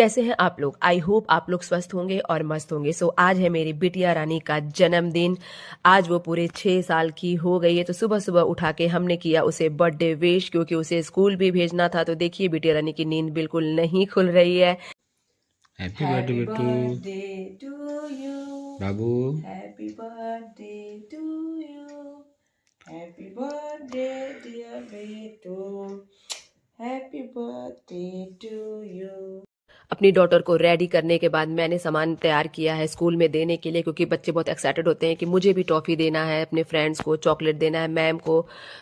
कैसे हैं आप लोग? आई होप आप लोग स्वस्थ होंगे और मस्त होंगे। सो आज है मेरी बिटिया रानी का जन्मदिन। आज वो पूरे 6 साल की हो गई है। तो सुबह सुबह उठा के हमने किया उसे बर्थडे विश, क्योंकि उसे स्कूल भी भेजना था। तो देखिए बिटिया रानी की नींद बिल्कुल नहीं खुल रही है। Happy birthday Bittu to you बाबू। Happy birthday to you happy birthday dear बेटू हैप्पी बर्थडे टू यू। अपनी डॉटर को रेडी करने के बाद मैंने सामान तैयार किया है स्कूल में देने के लिए, क्योंकि बच्चे बहुत एक्साइटेड होते हैं कि मुझे भी टॉफी देना है, अपने फ्रेंड्स को चॉकलेट देना है, मैम को।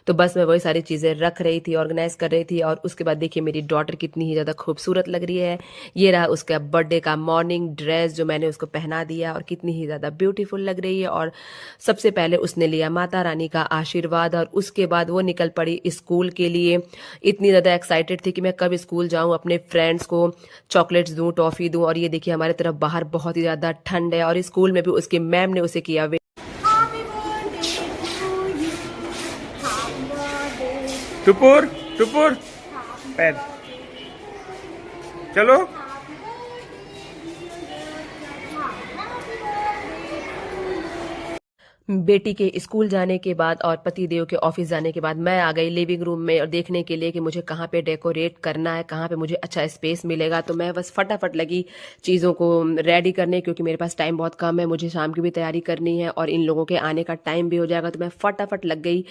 तो बस मैं वही सारी चीज़ें रख रही थी, ऑर्गेनाइज कर रही थी। और उसके बाद देखिए मेरी डॉटर कितनी ही ज़्यादा खूबसूरत लग रही है। ये रहा उसका बर्थडे का मॉर्निंग ड्रेस जो मैंने उसको पहना दिया, और कितनी ही ज़्यादा ब्यूटीफुल लग रही है। और सबसे पहले उसने लिया माता रानी का आशीर्वाद, और उसके बाद वो निकल पड़ी स्कूल के लिए। इतनी ज़्यादा एक्साइटेड थी कि मैं कब स्कूल जाऊँ, अपने फ्रेंड्स को चॉकलेट्स दूं, टॉफी दूं। और ये देखिए हमारे तरफ बाहर बहुत ही ज्यादा ठंड है, और स्कूल में भी उसके मैम ने उसे किया टुपुर टुपुर पैर चलो। बेटी के स्कूल जाने के बाद और पति देव के ऑफिस जाने के बाद मैं आ गई लिविंग रूम में, और देखने के लिए कि मुझे कहाँ पे डेकोरेट करना है, कहाँ पे मुझे अच्छा स्पेस मिलेगा। तो मैं बस फटाफट लगी चीज़ों को रेडी करने, क्योंकि मेरे पास टाइम बहुत कम है, मुझे शाम की भी तैयारी करनी है और इन लोगों के आने का टाइम भी हो जाएगा। तो मैं फटाफट लग गई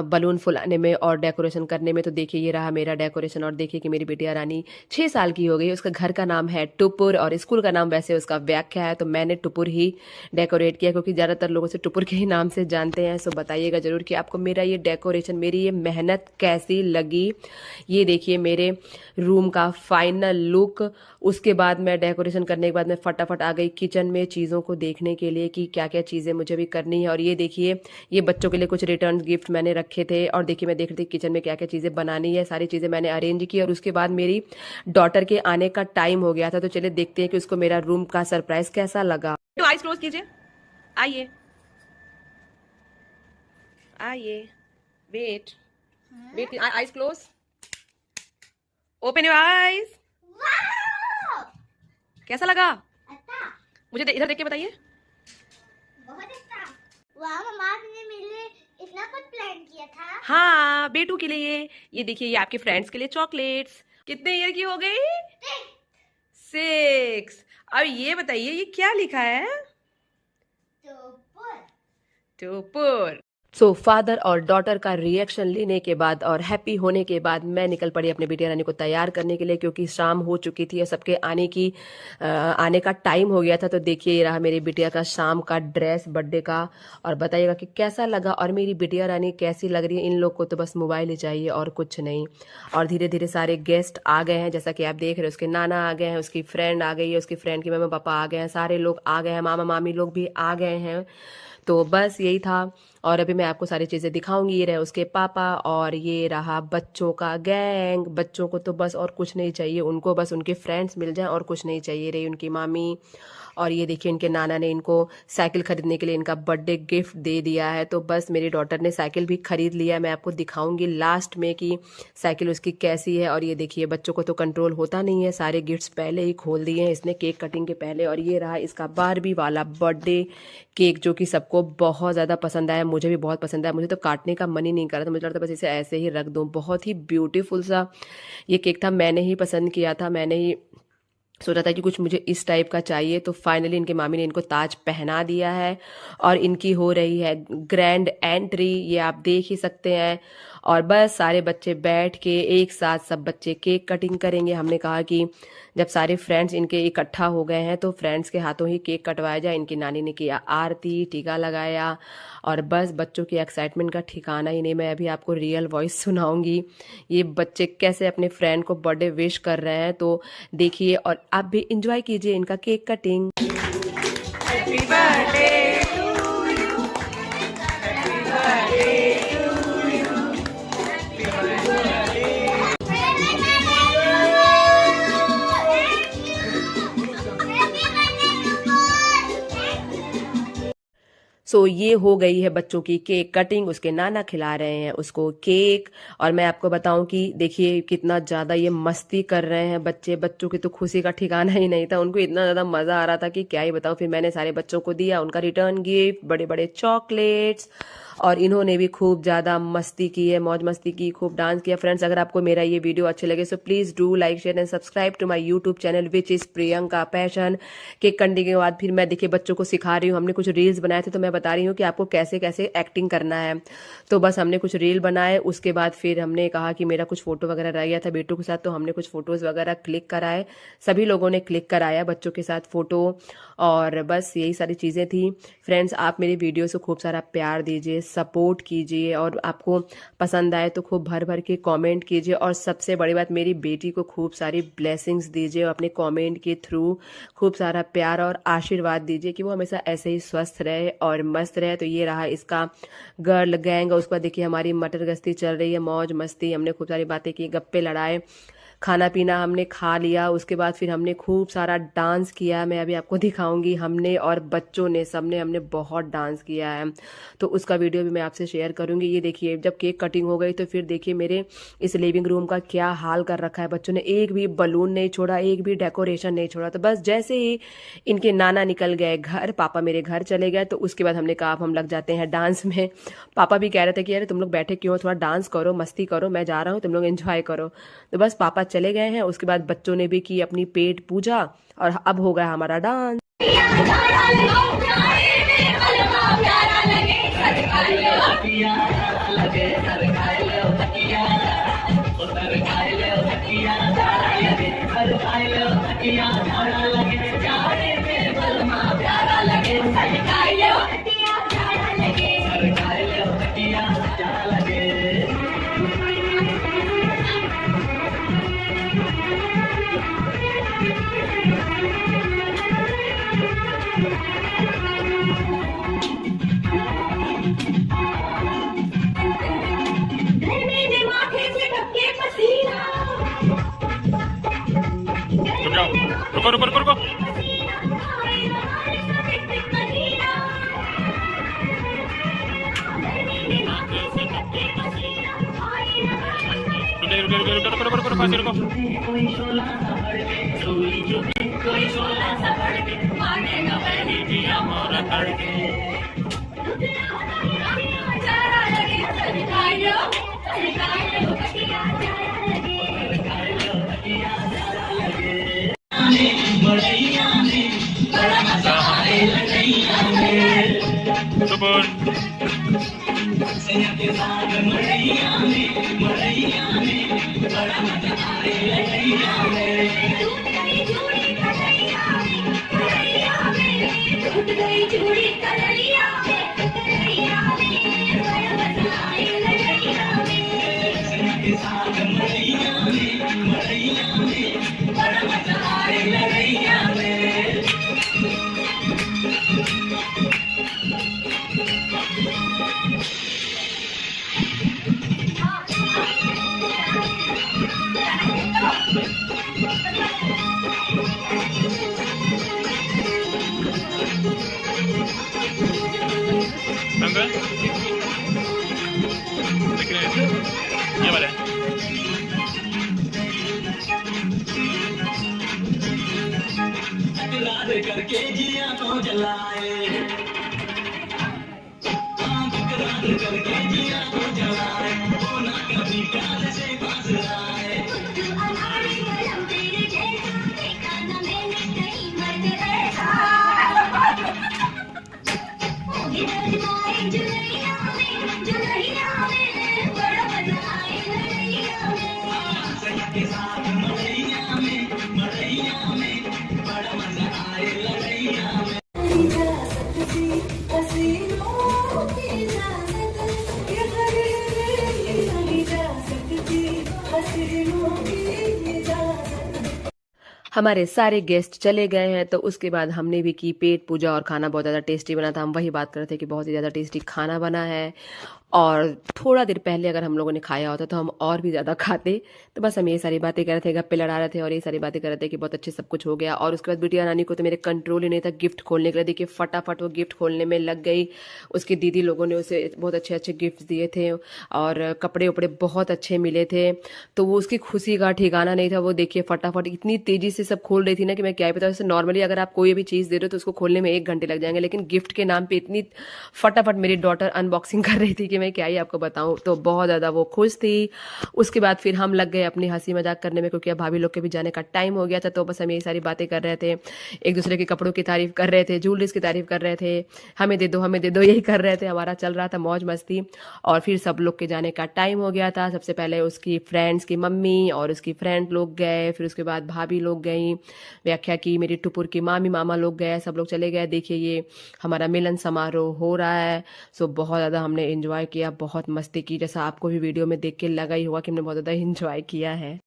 बलून फुलाने में और डेकोरेशन करने में। तो देखिए ये रहा मेरा डेकोरेशन, और देखिए कि मेरी बिटिया रानी 6 साल की हो गई। उसका घर का नाम है टुपुर, और स्कूल का नाम वैसे उसका व्याख्या है, तो मैंने टुपुर ही डेकोरेट किया, क्योंकि ज़्यादातर लोगों से टुपुर के ही नाम से जानते हैं। सो बताइएगा जरूर कि आपको मेरा ये डेकोरेशन, मेरी ये मेहनत कैसी लगी। ये देखिए मेरे रूम का फाइनल लुक। उसके बाद मैं डेकोरेशन करने के बाद मैं फटाफट आ गई किचन में चीज़ों को देखने के लिए कि क्या क्या चीज़ें मुझे भी करनी है। और ये देखिए ये बच्चों के लिए कुछ रिटर्न गिफ्ट मैंने रखे थे, और देखिए मैं देख रही थी किचन में क्या क्या चीज़ें बनानी है। सारी चीज़ें मैंने अरेंज की, और उसके बाद मेरी डॉटर के आने का टाइम हो गया था। तो चलिए देखते हैं कि उसको मेरा रूम का सरप्राइज कैसा लगा। तो आइज क्लोज कीजिए, आइए आइए, wait wait, eyes close, open your eyes. कैसा लगा? अच्छा, मुझे इधर देख के बताइए। बहुत अच्छा। वाह मम्मा, आपने मेरे लिए इतना कुछ प्लान किया था। हाँ बेटू के लिए। ये देखिए ये आपके फ्रेंड्स के लिए चॉकलेट्स। कितने ईयर की हो गई? 6। अब ये बताइए ये क्या लिखा है? टोपर। सो फादर और डॉटर का रिएक्शन लेने के बाद और हैप्पी होने के बाद मैं निकल पड़ी अपने बिटिया रानी को तैयार करने के लिए, क्योंकि शाम हो चुकी थी और सबके आने का टाइम हो गया था। तो देखिए ये रहा मेरी बिटिया का शाम का ड्रेस बर्थडे का, और बताइएगा कि कैसा लगा और मेरी बिटिया रानी कैसी लग रही है। इन लोग को तो बस मोबाइल ही चाहिए और कुछ नहीं। और धीरे धीरे सारे गेस्ट आ गए हैं, जैसा कि आप देख रहे हैं। उसके नाना आ गए हैं, उसकी फ्रेंड आ गई है, उसकी फ्रेंड के मम्मी पापा आ गए हैं, सारे लोग आ गए हैं, मामा मामी लोग भी आ गए हैं। तो बस यही था, और अभी मैं आपको सारी चीज़ें दिखाऊंगी। ये रहे उसके पापा, और ये रहा बच्चों का गैंग। बच्चों को तो बस और कुछ नहीं चाहिए, उनको बस उनके फ्रेंड्स मिल जाएं और कुछ नहीं चाहिए। रही उनकी मामी, और ये देखिए इनके नाना ने इनको साइकिल खरीदने के लिए इनका बर्थडे गिफ्ट दे दिया है। तो बस मेरी डॉटर ने साइकिल भी खरीद लिया। मैं आपको दिखाऊंगी लास्ट में कि साइकिल उसकी कैसी है। और ये देखिए बच्चों को तो कंट्रोल होता नहीं है, सारे गिफ्ट्स पहले ही खोल दिए हैं इसने केक कटिंग के पहले। और ये रहा इसका बारबी वाला बर्थडे केक, जो कि सबको बहुत ज़्यादा पसंद आया, मुझे भी बहुत पसंद आया। मुझे तो काटने का मन ही नहीं कर रहा था, मुझे लगता बस इसे ऐसे ही रख दूँ। बहुत ही ब्यूटीफुल सा ये केक था, मैंने ही पसंद किया था, मैंने ही सोचा था कि कुछ मुझे इस टाइप का चाहिए। तो फाइनली इनके मामी ने इनको ताज पहना दिया है, और इनकी हो रही है ग्रैंड एंट्री, ये आप देख ही सकते हैं। और बस सारे बच्चे बैठ के एक साथ सब बच्चे केक कटिंग करेंगे। हमने कहा कि जब सारे फ्रेंड्स इनके इकट्ठा हो गए हैं तो फ्रेंड्स के हाथों ही केक कटवाया जाए। इनकी नानी ने किया आरती, टीका लगाया, और बस बच्चों की एक्साइटमेंट का ठिकाना ही नहीं। मैं अभी आपको रियल वॉइस सुनाऊंगी, ये बच्चे कैसे अपने फ्रेंड को बर्थडे विश कर रहे हैं। तो देखिए और आप भी इंजॉय कीजिए इनका cake cutting. Happy birthday to you, happy birthday to you, happy birthday. So ये हो गई है बच्चों की केक कटिंग, उसके नाना खिला रहे हैं उसको केक। और मैं आपको बताऊं कि देखिए कितना ज्यादा ये मस्ती कर रहे हैं बच्चे, बच्चों की तो खुशी का ठिकाना ही नहीं था, उनको इतना ज्यादा मजा आ रहा था कि क्या ही बताऊं। फिर मैंने सारे बच्चों को दिया उनका रिटर्न गिफ्ट, बड़े बड़े चॉकलेट्स, और इन्होंने भी खूब ज्यादा मस्ती की है, मौज मस्ती की, खूब डांस किया। फ्रेंड्स, अगर आपको मेरा ये वीडियो अच्छे लगे so please do like share and subscribe to my YouTube channel which is Priyanka passion. Cake कटने के बाद फिर मैं देखिए बच्चों को सिखा रही हूँ, हमने कुछ रील्स बनाए थे तो मैं बता रही हूँ कि आपको कैसे कैसे एक्टिंग करना है। तो बस हमने कुछ रील बनाए, उसके बाद फिर हमने कहा कि मेरा कुछ फोटो वगैरह रह गया था बेटू के साथ, तो हमने कुछ फोटोज वगैरह क्लिक कराए, सभी लोगों ने क्लिक कराया बच्चों के साथ फोटो। और बस यही सारी चीजें थी। फ्रेंड्स, आप मेरी वीडियो से खूब सारा प्यार दीजिए, सपोर्ट कीजिए, और आपको पसंद आए तो खूब भर भर के कमेंट कीजिए। और सबसे बड़ी बात, मेरी बेटी को खूब सारी ब्लेसिंग्स दीजिए, अपने कमेंट के थ्रू खूब सारा प्यार और आशीर्वाद दीजिए कि वो हमेशा ऐसे ही स्वस्थ रहे और मस्त रहे। तो ये रहा इसका गर्ल गैंग। उसके बाद देखिए हमारी मटर गश्ती चल रही है, मौज मस्ती, हमने खूब सारी बातें की, गप्पे लड़ाए, खाना पीना हमने खा लिया। उसके बाद फिर हमने खूब सारा डांस किया, मैं अभी आपको दिखाऊंगी। हमने और बच्चों ने, सबने, हमने बहुत डांस किया है, तो उसका वीडियो भी मैं आपसे शेयर करूंगी। ये देखिए जब केक कटिंग हो गई तो फिर देखिए मेरे इस लिविंग रूम का क्या हाल कर रखा है बच्चों ने, एक भी बलून नहीं छोड़ा, एक भी डेकोरेशन नहीं छोड़ा। तो बस जैसे ही इनके नाना निकल गए घर, पापा मेरे घर चले गए, तो उसके बाद हमने कहा अब हम लग जाते हैं डांस में। पापा भी कह रहे थे कि अरे तुम लोग बैठे क्यों, थोड़ा डांस करो, मस्ती करो, मैं जा रहा हूँ, तुम लोग एंजॉय करो। तो बस पापा चले गए हैं, उसके बाद बच्चों ने भी की अपनी पेट पूजा, और अब हो गया हमारा डांस। रुक जाओ, रुको रुको रुको रुको। रुको रुको रुको रुको रुको रुको फांसी रुको। सुपर अंकल दिख रहे हैं, ये वाला है। करके जिया तो जलाए, करके जिया तो जलाए, वो ना कभी प्यार से पास आए। हमारे सारे गेस्ट चले गए हैं तो उसके बाद हमने भी की पेट पूजा और खाना बहुत ज़्यादा टेस्टी बना था। हम वही बात कर रहे थे कि बहुत ही ज़्यादा टेस्टी खाना बना है और थोड़ा देर पहले अगर हम लोगों ने खाया होता तो हम और भी ज़्यादा खाते। तो बस हम ये सारी बातें कर रहे थे, गप्पे लड़ा रहे थे और ये सारी बातें कर रहे थे कि बहुत अच्छे सब कुछ हो गया। और उसके बाद बिटिया रानी को तो मेरे कंट्रोल ही नहीं था गिफ्ट खोलने के लिए। देखिए फटाफट वो गिफ्ट खोलने में लग गई। उसकी दीदी लोगों ने उसे बहुत अच्छे अच्छे गिफ्ट दिए थे और कपड़े उपड़े बहुत अच्छे मिले थे। तो वो उसकी खुशी का ठिकाना नहीं था। वो देखिए फटाफट इतनी तेजी से सब खोल रही थी ना कि मैं क्या ही बताऊँ। जैसे नॉर्मली अगर आप कोई भी चीज़ दे रहे हो तो उसको खोलने में 1 घंटे लग जाएंगे, लेकिन गिफ्ट के नाम पे इतनी फटाफट मेरी डॉटर अनबॉक्सिंग कर रही थी कि मैं क्या ही आपको बताऊं। तो बहुत ज़्यादा वो खुश थी। उसके बाद फिर हम लग गए अपनी हंसी मजाक करने में, क्योंकि अब भाभी लोग के भी जाने का टाइम हो गया था। तो बस हम यही सारी बातें कर रहे थे, एक दूसरे के कपड़ों की तारीफ कर रहे थे, ज्वेलरीज की तारीफ कर रहे थे, हमें दे दो यही कर रहे थे। हमारा चल रहा था मौज मस्ती। और फिर सब लोग के जाने का टाइम हो गया था। सबसे पहले उसकी फ्रेंड्स की मम्मी और उसकी फ्रेंड लोग गए, फिर उसके बाद भाभी लोग गई, व्याख्या की, मेरी टुपुर की मामी मामा लोग गए, सब लोग चले गए। देखिए ये हमारा मिलन समारोह हो रहा है। सो बहुत ज़्यादा हमने एंजॉय किया, बहुत मस्ती की, जैसा आपको भी वीडियो में देख के लगा ही होगा कि हमने बहुत ज़्यादा एंजॉय किया है।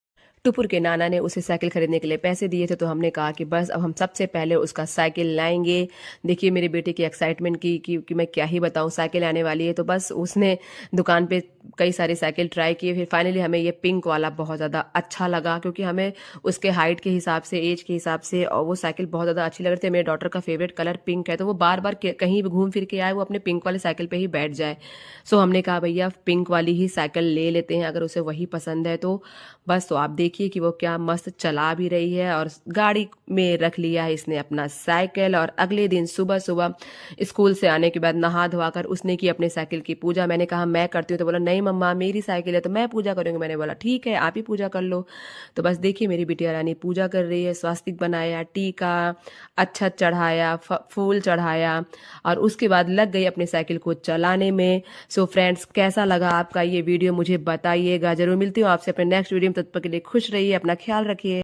टुपुर के नाना ने उसे साइकिल खरीदने के लिए पैसे दिए थे, तो हमने कहा कि बस अब हम सबसे पहले उसका साइकिल लाएंगे। देखिए मेरे बेटे की एक्साइटमेंट की कि मैं क्या ही बताऊं, साइकिल आने वाली है। तो बस उसने दुकान पे कई सारे साइकिल ट्राई किए। फिर फाइनली हमें ये पिंक वाला बहुत ज़्यादा अच्छा लगा, क्योंकि हमें उसके हाइट के हिसाब से, एज के हिसाब से, और वो साइकिल बहुत ज़्यादा अच्छी लग रही थी। मेरे डॉटर का फेवरेट कलर पिंक है, तो वो बार बार कहीं भी घूम फिर के आए वो अपने पिंक वाले साइकिल पे ही बैठ जाए। सो हमने कहा भैया पिंक वाली ही साइकिल ले लेते हैं, अगर उसे वही पसंद है तो। बस तो आप देखिए कि वो क्या मस्त चला भी रही है और गाड़ी में रख लिया है इसने अपना साइकिल। और अगले दिन सुबह सुबह स्कूल से आने के बाद नहा धोवा कर उसने की अपने साइकिल की पूजा। मैंने कहा मैं करती हूँ, तो बोला नहीं मम्मा मेरी साइकिल है तो मैं पूजा करूँगी। मैंने बोला ठीक है आप ही पूजा कर लो। तो बस देखिए मेरी बिटिया रानी पूजा कर रही है, स्वास्तिक बनाया, टीका, अच्छत चढ़ाया, फूल चढ़ाया और उसके बाद लग गई अपने साइकिल को चलाने में। सो फ्रेंड्स कैसा लगा आपका ये वीडियो मुझे बताइएगा। जरूर मिलती हूँ आपसे अपने नेक्स्ट वीडियो में, तब तक के लिए खुश रहिए, अपना ख्याल रखिए।